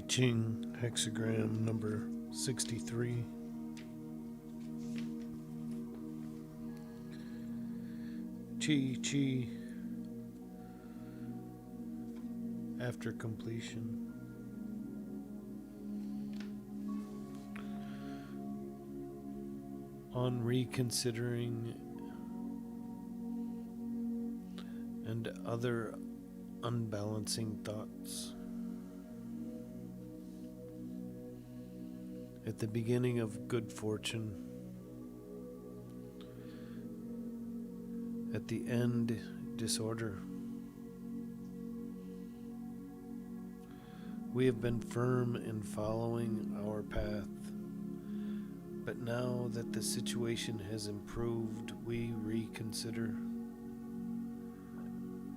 Ching Hexagram number 63. Chi after completion. On reconsidering and other unbalancing thoughts. At the beginning of good fortune, at the end, disorder. We have been firm in following our path, but now that the situation has improved, we reconsider.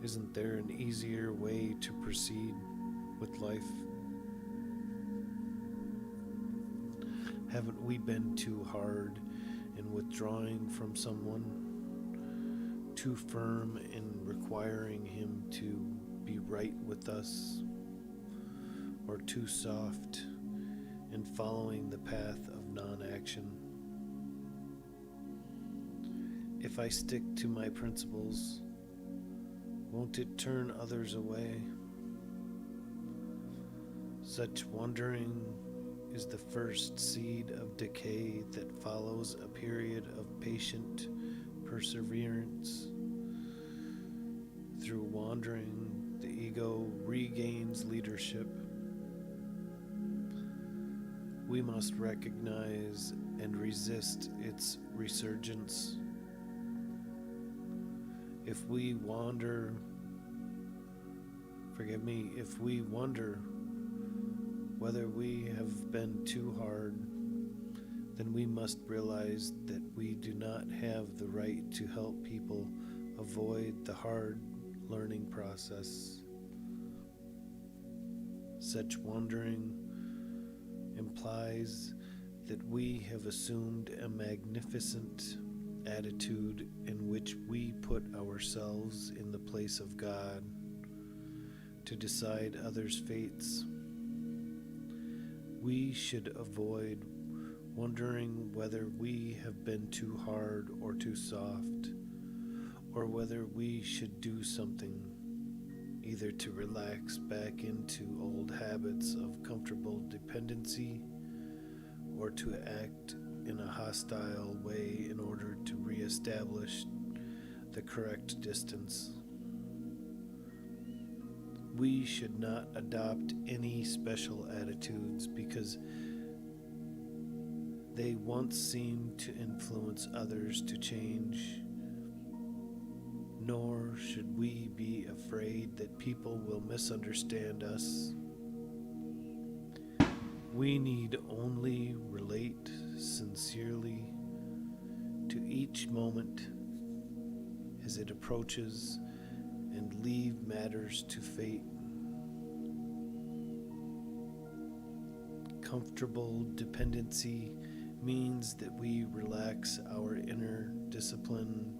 Isn't there an easier way to proceed with life? Haven't we been too hard in withdrawing from someone? Too firm in requiring him to be right with us? Or too soft in following the path of non-action? If I stick to my principles, won't it turn others away? Such wandering is the first seed of decay that follows a period of patient perseverance. Through wandering, the ego regains leadership. We must recognize and resist its resurgence. If we wonder whether we have been too hard, then we must realize that we do not have the right to help people avoid the hard learning process. Such wandering implies that we have assumed a magnificent attitude in which we put ourselves in the place of God to decide others' fates. We should avoid wondering whether we have been too hard or too soft, or whether we should do something, either to relax back into old habits of comfortable dependency, or to act in a hostile way in order to reestablish the correct distance. We should not adopt any special attitudes because they once seemed to influence others to change. Nor should we be afraid that people will misunderstand us. We need only relate sincerely to each moment as it approaches and leave matters to fate. Comfortable dependency means that we relax our inner discipline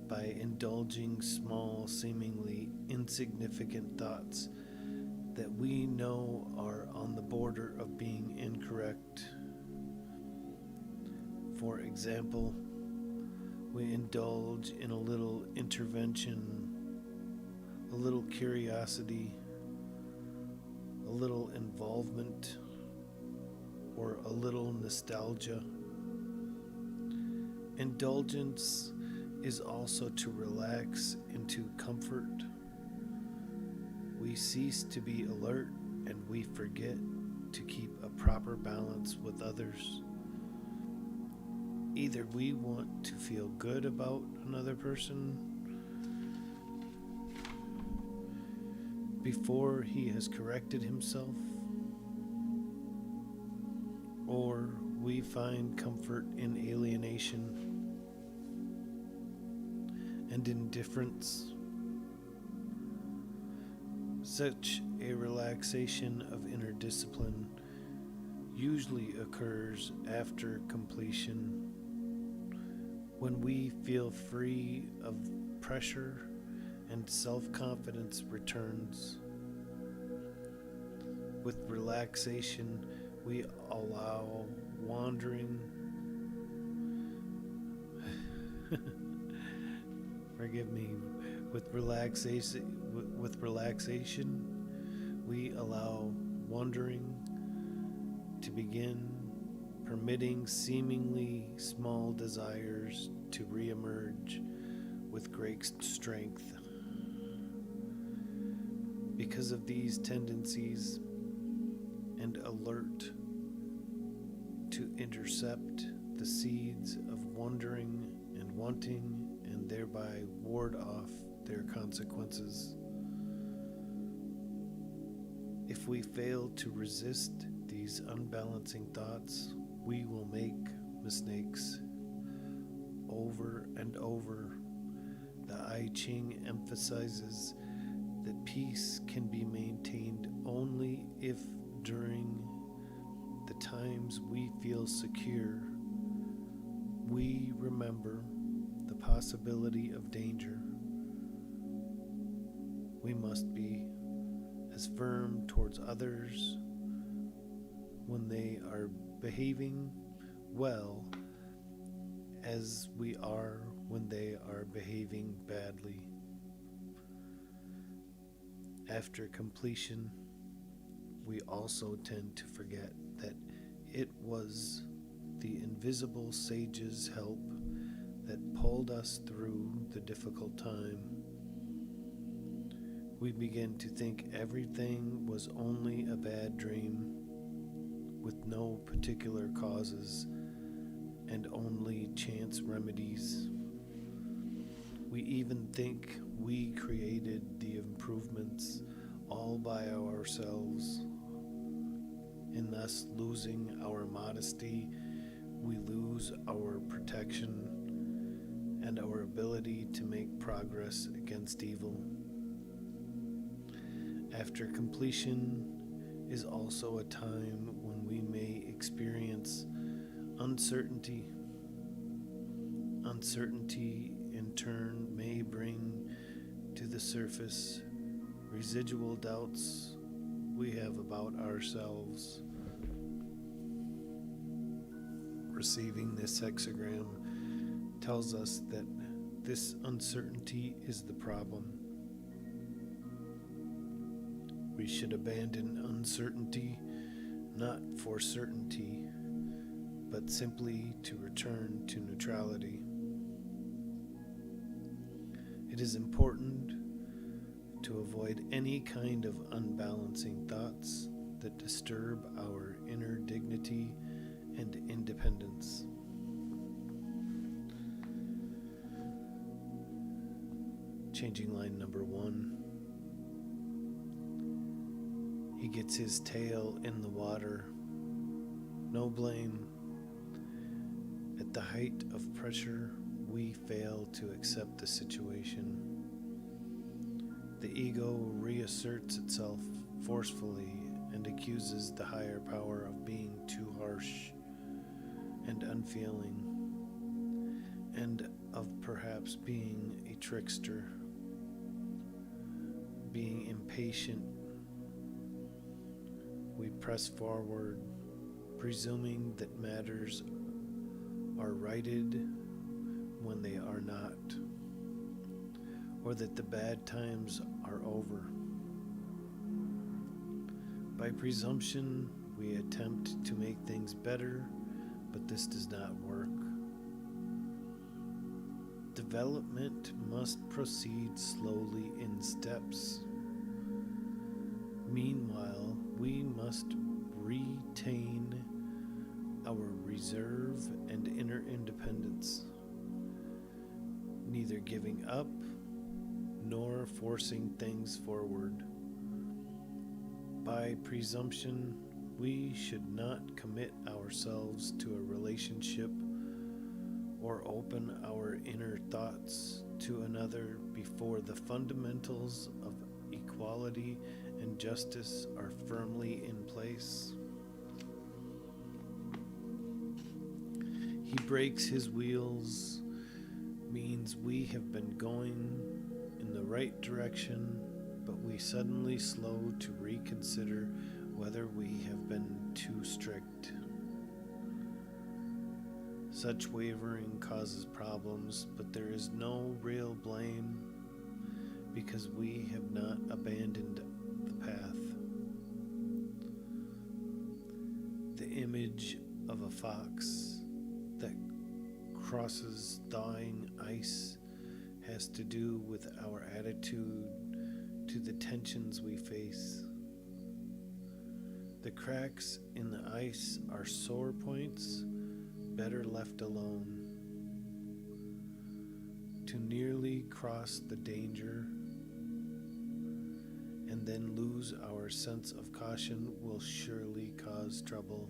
by indulging small, seemingly insignificant thoughts that we know are on the border of being incorrect. For example, we indulge in a little intervention, a little curiosity, a little involvement, or a little nostalgia. Indulgence is also to relax into comfort. We cease to be alert and we forget to keep a proper balance with others. Either we want to feel good about another person before he has corrected himself, or we find comfort in alienation and indifference. Such a relaxation of inner discipline usually occurs after completion, when we feel free of pressure and self-confidence returns. With relaxation, we allow wandering. Forgive me. With relaxation, we allow wandering to begin, permitting seemingly small desires to reemerge with great strength. Because of these tendencies, and alert to intercept the seeds of wandering and wanting, and thereby ward off their consequences. If we fail to resist these unbalancing thoughts, we will make mistakes over and over. The I Ching emphasizes that peace can be maintained only if during the times we feel secure, we remember the possibility of danger. We must be as firm towards others when they are behaving well as we are when they are behaving badly. After completion, we also tend to forget that it was the invisible sage's help that pulled us through the difficult time. We begin to think everything was only a bad dream with no particular causes and only chance remedies. We even think we created the improvements all by ourselves. In thus losing our modesty, we lose our protection and our ability to make progress against evil. After completion is also a time when we may experience uncertainty. Uncertainty, in turn, may bring to the surface residual doubts we have about ourselves. Receiving this hexagram tells us that this uncertainty is the problem. We should abandon uncertainty, not for certainty, but simply to return to neutrality. It is important to avoid any kind of unbalancing thoughts that disturb our inner dignity and independence. Changing line number 1. He gets his tail in the water. No blame. At the height of pressure, we fail to accept the situation. The ego reasserts itself forcefully and accuses the higher power of being too harsh and unfeeling, and of perhaps being a trickster, being impatient. We press forward, presuming that matters are righted when they are not, or that the bad times are over. By presumption, we attempt to make things better, but this does not work. Development must proceed slowly in steps. Meanwhile, we must retain our reserve and inner independence, neither giving up nor forcing things forward. By presumption, we should not commit ourselves to a relationship or open our inner thoughts to another before the fundamentals of equality and justice are firmly in place. He breaks his wheels means we have been going in the right direction, but we suddenly slow to reconsider whether we have been too strict. Such wavering causes problems, but there is no real blame because we have not abandoned the path. The image of a fox that crosses thawing ice has to do with our attitude to the tensions we face. The cracks in the ice are sore points, better left alone. To nearly cross the danger and then lose our sense of caution will surely cause trouble,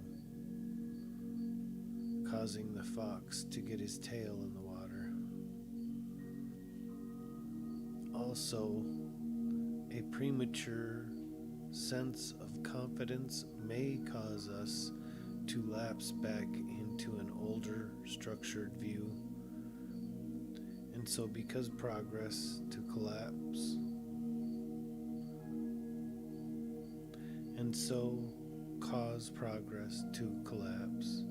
causing the fox to get his tail in the water. Also, a premature sense of confidence may cause us to lapse back into an older, structured view, and so because progress to collapse, and so cause progress to collapse.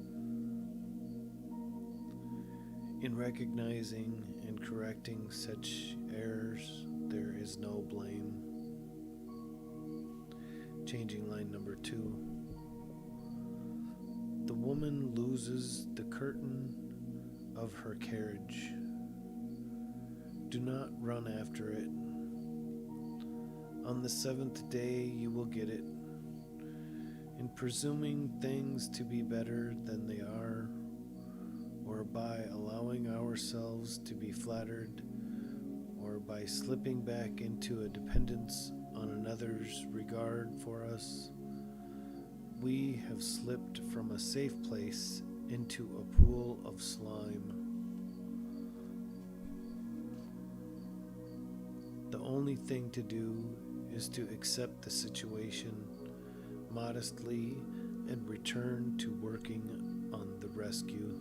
In recognizing and correcting such errors, there is no blame. Changing line number 2. The woman loses the curtain of her carriage. Do not run after it. On the 7th day you will get it. In presuming things to be better than they are, or by allowing ourselves to be flattered, or by slipping back into a dependence on another's regard for us, we have slipped from a safe place into a pool of slime. The only thing to do is to accept the situation modestly and return to working on the rescue.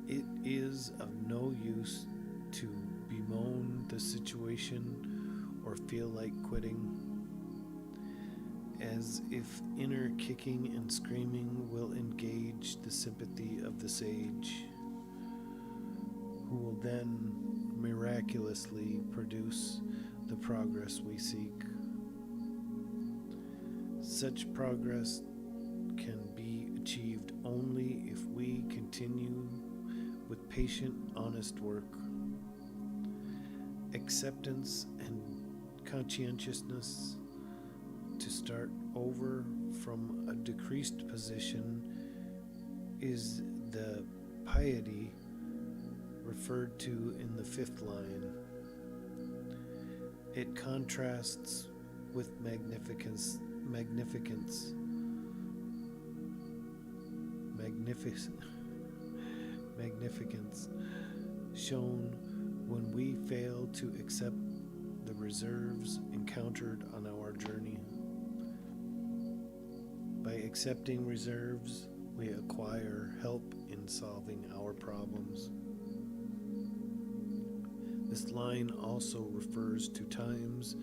It is of no use to bemoan the situation or feel like quitting, as if inner kicking and screaming will engage the sympathy of the sage, who will then miraculously produce the progress we seek. Such progress can be achieved only if we continue with patient, honest work. Acceptance and conscientiousness to start over from a decreased position is the piety referred to in the 5th line. It contrasts with magnificence shown when we fail to accept the reserves encountered on our journey. By accepting reserves, we acquire help in solving our problems. This line also refers to times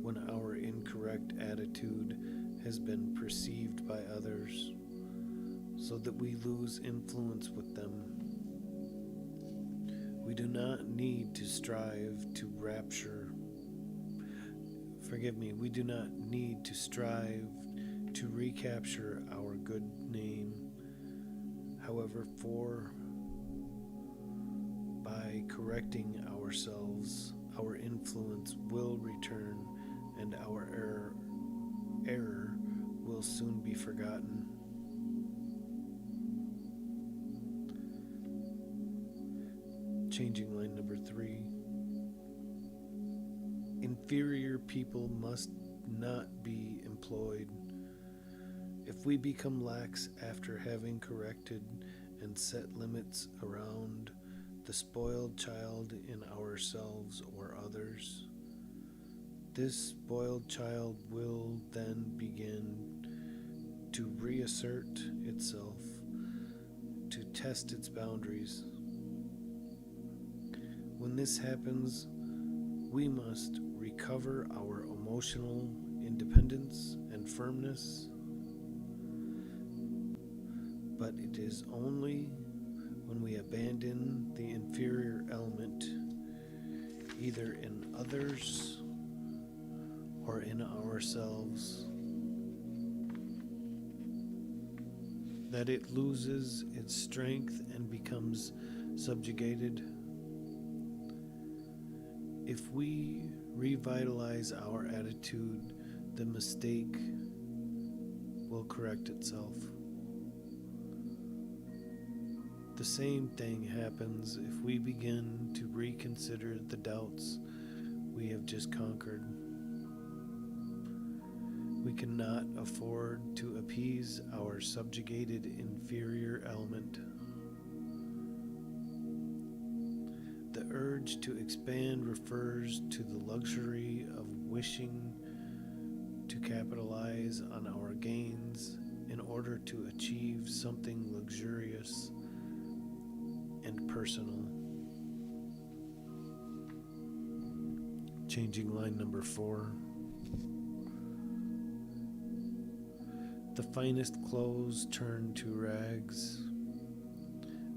when our incorrect attitude has been perceived by others, so that we lose influence with them. We do not need to strive to recapture our good name. However, by correcting ourselves, our influence will return and our error will soon be forgotten. Changing line number 3. Inferior people must not be employed. If we become lax after having corrected and set limits around the spoiled child in ourselves or others, this spoiled child will then begin to reassert itself, to test its boundaries. When this happens, we must recover our emotional independence and firmness, but it is only when we abandon the inferior element, either in others or in ourselves, that it loses its strength and becomes subjugated. If we revitalize our attitude, the mistake will correct itself. The same thing happens if we begin to reconsider the doubts we have just conquered. We cannot afford to appease our subjugated inferior element. The urge to expand refers to the luxury of wishing to capitalize on our gains in order to achieve something luxurious and personal. Changing line number 4. The finest clothes turn to rags.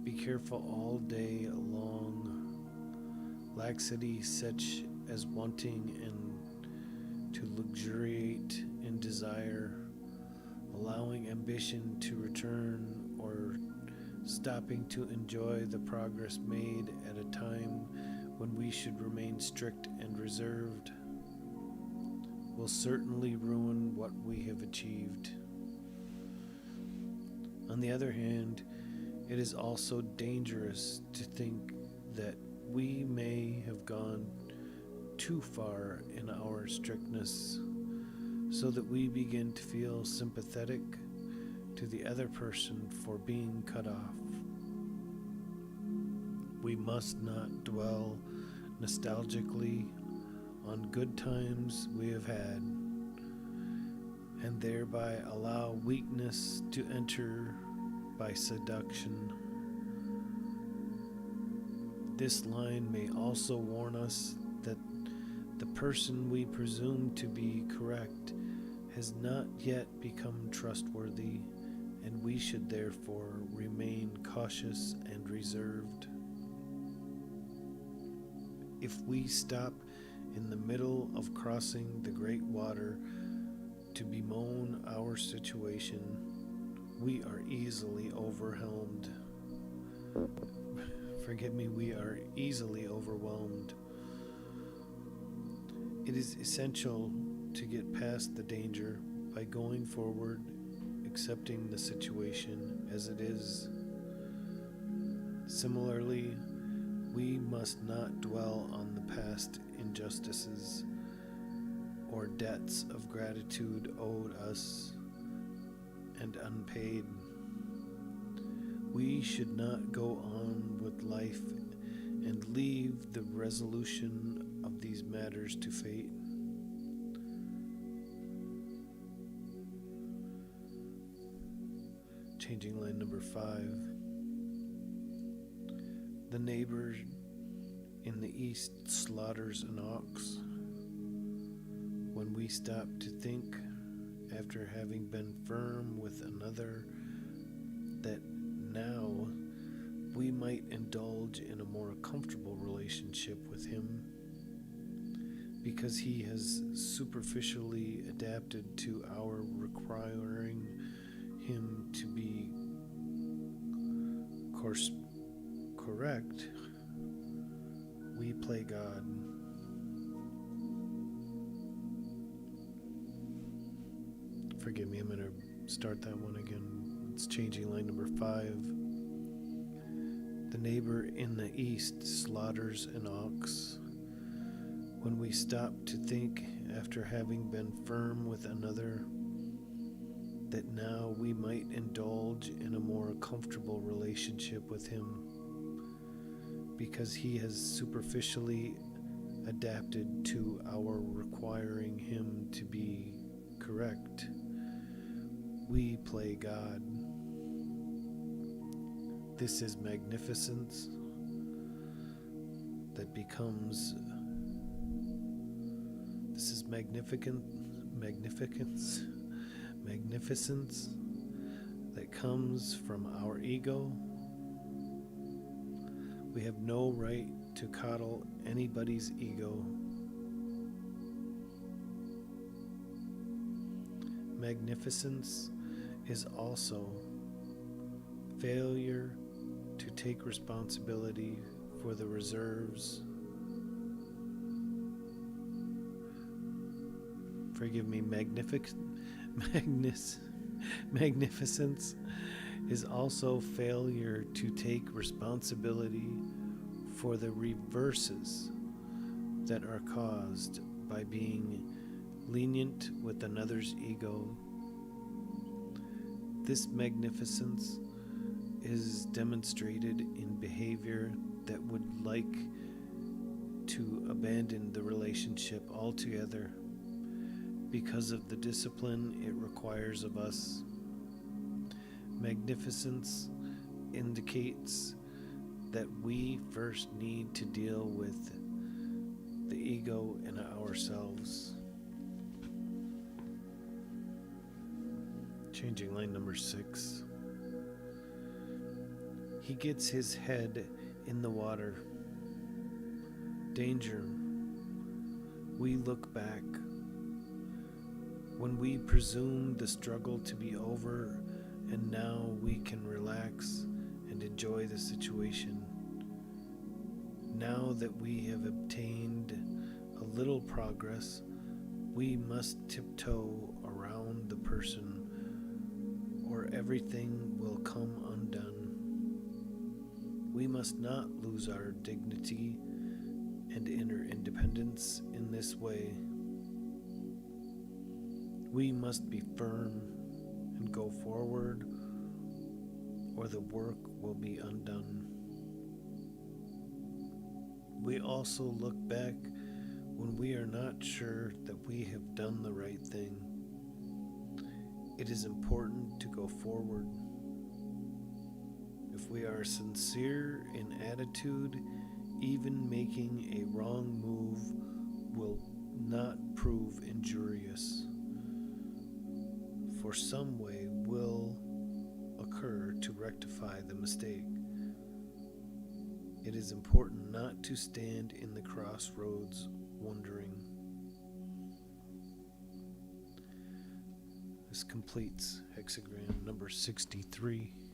Be careful all day long. Laxity such as wanting and to luxuriate in desire, allowing ambition to return, or stopping to enjoy the progress made at a time when we should remain strict and reserved, will certainly ruin what we have achieved. On the other hand, it is also dangerous to think that we may have gone too far in our strictness, so that we begin to feel sympathetic to the other person for being cut off. We must not dwell nostalgically on good times we have had, and thereby allow weakness to enter by seduction. This line may also warn us that the person we presume to be correct has not yet become trustworthy, and we should therefore remain cautious and reserved. If we stop in the middle of crossing the great water to bemoan our situation, we are easily overwhelmed. We are easily overwhelmed. It is essential to get past the danger by going forward, accepting the situation as it is. Similarly, we must not dwell on the past injustices or debts of gratitude owed us and unpaid. We should not go on with life and leave the resolution of these matters to fate. Changing line number 5. The neighbor in the east slaughters an ox. When we stop to think, after having been firm with another, that now we might indulge in a more comfortable relationship with him because he has superficially adapted to our requiring him to be correct, we play God. Forgive me, I'm going to start that one again. It's changing line number 5. The neighbor in the east slaughters an ox. When we stop to think, after having been firm with another, that now we might indulge in a more comfortable relationship with him because he has superficially adapted to our requiring him to be correct, we play God. This is magnificence magnificence that comes from our ego. We have no right to coddle anybody's ego. Magnificence is also failure to take responsibility for the reserves. Forgive me, magnificence is also failure to take responsibility for the reverses that are caused by being lenient with another's ego. This magnificence is demonstrated in behavior that would like to abandon the relationship altogether because of the discipline it requires of us. Magnificence indicates that we first need to deal with the ego in ourselves. Changing line number 6. He gets his head in the water. Danger. We look back. When we presume the struggle to be over and now we can relax and enjoy the situation. Now that we have obtained a little progress, we must tiptoe around the person or everything will come undone. We must not lose our dignity and inner independence in this way. We must be firm and go forward, or the work will be undone. We also look back when we are not sure that we have done the right thing. It is important to go forward. If we are sincere in attitude, even making a wrong move will not prove injurious, for some way will occur to rectify the mistake. It is important not to stand in the crossroads wondering. This completes hexagram number 63.